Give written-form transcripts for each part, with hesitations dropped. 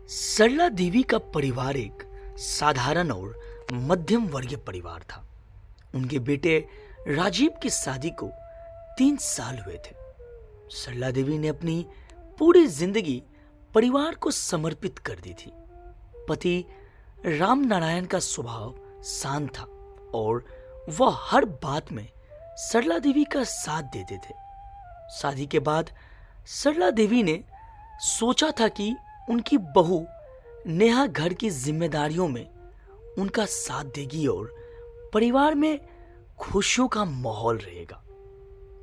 सरला देवी का परिवार एक साधारण और मध्यम वर्गीय परिवार था। उनके बेटे राजीव की शादी को 3 साल हुए थे। सरला देवी ने अपनी पूरी जिंदगी परिवार को समर्पित कर दी थी। पति राम नारायण का स्वभाव शांत था और वह हर बात में सरला देवी का साथ देते थे। शादी के बाद सरला देवी ने सोचा था कि उनकी बहू नेहा घर की जिम्मेदारियों में उनका साथ देगी और परिवार में खुशियों का माहौल रहेगा।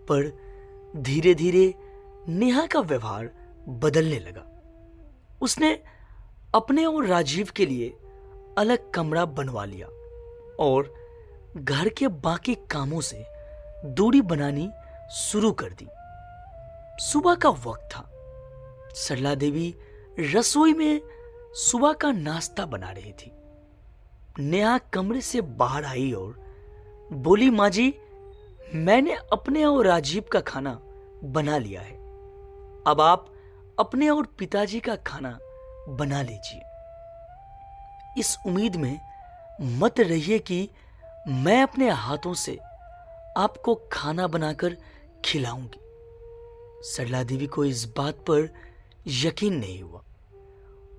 पर धीरे धीरे नेहा का व्यवहार बदलने लगा। उसने अपने और राजीव के लिए अलग कमरा बनवा लिया और घर के बाकी कामों से दूरी बनानी शुरू कर दी। सुबह का वक्त था। सरला देवी रसोई में सुबह का नाश्ता बना रही थी। नेहा कमरे से बाहर आई और बोली, माँ जी, मैंने अपने और राजीव का खाना बना लिया है। अब आप अपने और पिताजी का खाना बना लीजिए। इस उम्मीद में मत रहिए कि मैं अपने हाथों से आपको खाना बनाकर खिलाऊंगी। सरला देवी को इस बात पर यकीन नहीं हुआ।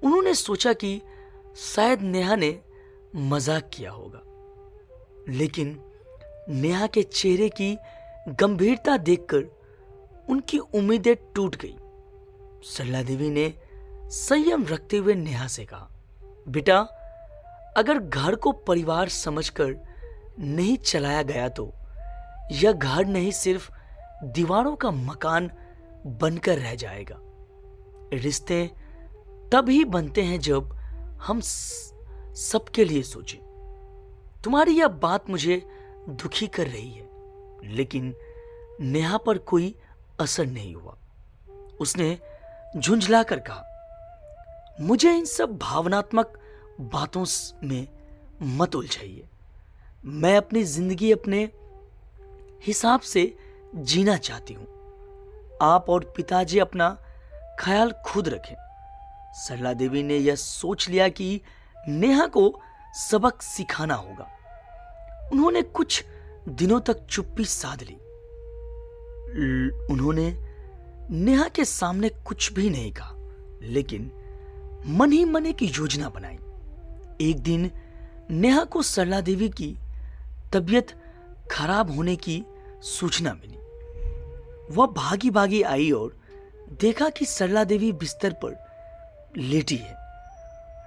उन्होंने सोचा कि शायद नेहा ने मजाक किया होगा, लेकिन नेहा के चेहरे की गंभीरता देखकर उनकी उम्मीदें टूट गई। सरला देवी ने संयम रखते हुए नेहा से कहा, बेटा, अगर घर को परिवार समझकर नहीं चलाया गया तो यह घर नहीं सिर्फ दीवारों का मकान बनकर रह जाएगा। रिश्ते तभी बनते हैं जब हम सबके लिए सोचें। तुम्हारी यह बात मुझे दुखी कर रही है, लेकिन नेहा पर कोई असर नहीं हुआ। उसने झुंझलाकर कहा, मुझे इन सब भावनात्मक बातों में मत उलझाइए। मैं अपनी जिंदगी अपने हिसाब से जीना चाहती हूं। आप और पिताजी अपना ख्याल खुद रखें। सरला देवी ने यह सोच लिया कि नेहा को सबक सिखाना होगा। उन्होंने कुछ दिनों तक चुप्पी साध ली। उन्होंने नेहा के सामने कुछ भी नहीं कहा, लेकिन मन ही मन एक योजना बनाई। एक दिन नेहा को सरला देवी की तबीयत खराब होने की सूचना मिली। वह भागी भागी आई और देखा कि सरला देवी बिस्तर पर लेटी है।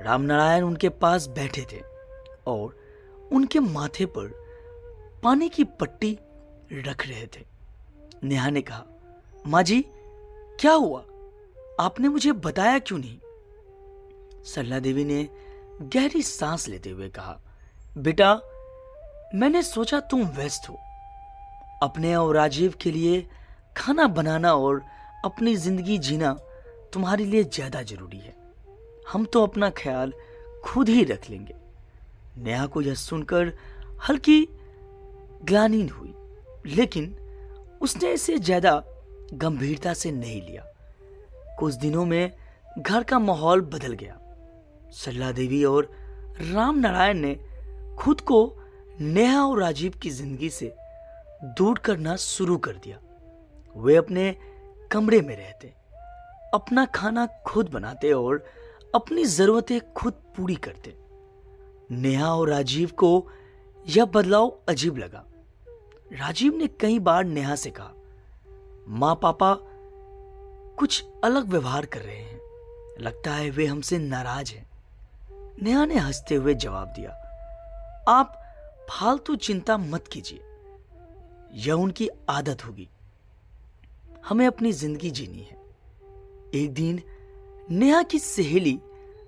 रामनारायण उनके पास बैठे थे और उनके माथे पर पानी की पट्टी रख रहे थे। नेहा ने कहा, माँ जी, क्या हुआ? आपने मुझे बताया क्यों नहीं? सरला देवी ने गहरी सांस लेते हुए कहा, बेटा, मैंने सोचा तुम व्यस्त हो। अपने और राजीव के लिए खाना बनाना और अपनी जिंदगी जीना तुम्हारे लिए ज्यादा जरूरी है। हम तो अपना ख्याल खुद ही रख लेंगे। नेहा को यह सुनकर हल्की ग्लानि हुई, लेकिन उसने इसे ज्यादा गंभीरता से नहीं लिया। कुछ दिनों में घर का माहौल बदल गया। सरला देवी और राम नारायण ने खुद को नेहा और राजीव की जिंदगी से दूर करना शुरू कर दिया। वे अपने कमरे में रहते, अपना खाना खुद बनाते और अपनी जरूरतें खुद पूरी करते। नेहा और राजीव को यह बदलाव अजीब लगा। राजीव ने कई बार नेहा से कहा, माँ पापा कुछ अलग व्यवहार कर रहे हैं, लगता है वे हमसे नाराज हैं। नेहा ने हंसते हुए जवाब दिया, आप फालतू चिंता मत कीजिए, यह उनकी आदत होगी। हमें अपनी जिंदगी जीनी है। एक दिन नेहा की सहेली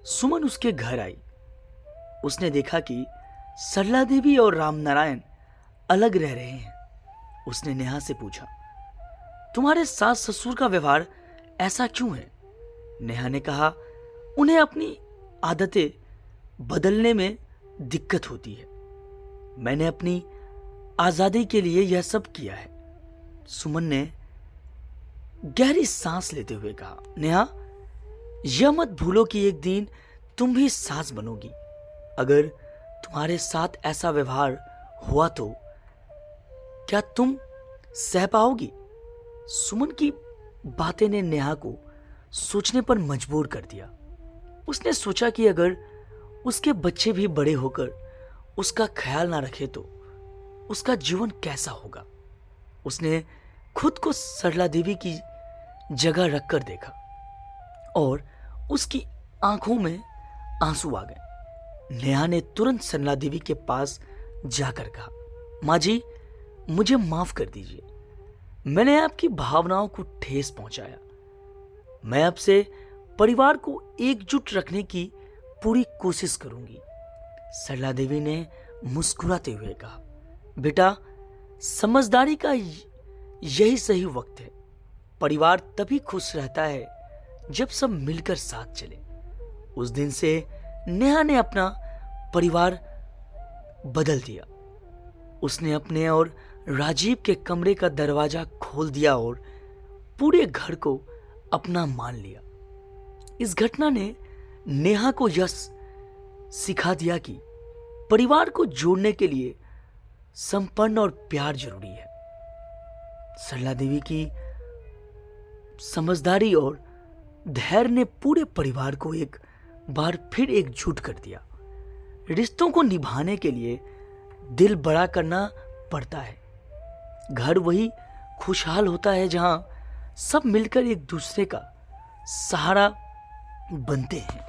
सुमन उसके घर आई। उसने देखा कि सरला देवी और रामनारायण अलग रह रहे हैं। उसने नेहा से पूछा, तुम्हारे सास ससुर का व्यवहार ऐसा क्यों है? नेहा ने कहा, उन्हें अपनी आदतें बदलने में दिक्कत होती है। मैंने अपनी आजादी के लिए यह सब किया है। सुमन ने गहरी सांस लेते हुए कहा, नेहा, यह मत भूलो कि एक दिन तुम भी सास बनोगी। अगर तुम्हारे साथ ऐसा व्यवहार हुआ तो क्या तुम सह पाओगी? सुमन की बातें ने नेहा को सोचने पर मजबूर कर दिया। उसने सोचा कि अगर उसके बच्चे भी बड़े होकर उसका ख्याल ना रखे तो उसका जीवन कैसा होगा। उसने खुद को सरला देवी की जगह रखकर देखा और उसकी आंखों में आंसू आ गए। नेहा ने तुरंत सरला देवी के पास जाकर कहा, माँ जी, मुझे माफ कर दीजिए, मैंने आपकी भावनाओं को ठेस पहुंचाया। मैं आपसे परिवार को एकजुट रखने की पूरी कोशिश करूंगी। सरला देवी ने मुस्कुराते हुए कहा, बेटा, समझदारी का यही सही वक्त है। परिवार तभी खुश रहता है जब सब मिलकर साथ चले। उस दिन से नेहा ने अपना परिवार बदल दिया। उसने अपने और राजीव के कमरे का दरवाजा खोल दिया और पूरे घर को अपना मान लिया। इस घटना ने नेहा को यह सिखा दिया कि परिवार को जोड़ने के लिए संपन्न और प्यार जरूरी है। सरला देवी की समझदारी और धैर्य ने पूरे परिवार को एक बार फिर एकजुट कर दिया। रिश्तों को निभाने के लिए दिल बड़ा करना पड़ता है। घर वही खुशहाल होता है जहां सब मिलकर एक दूसरे का सहारा बनते हैं।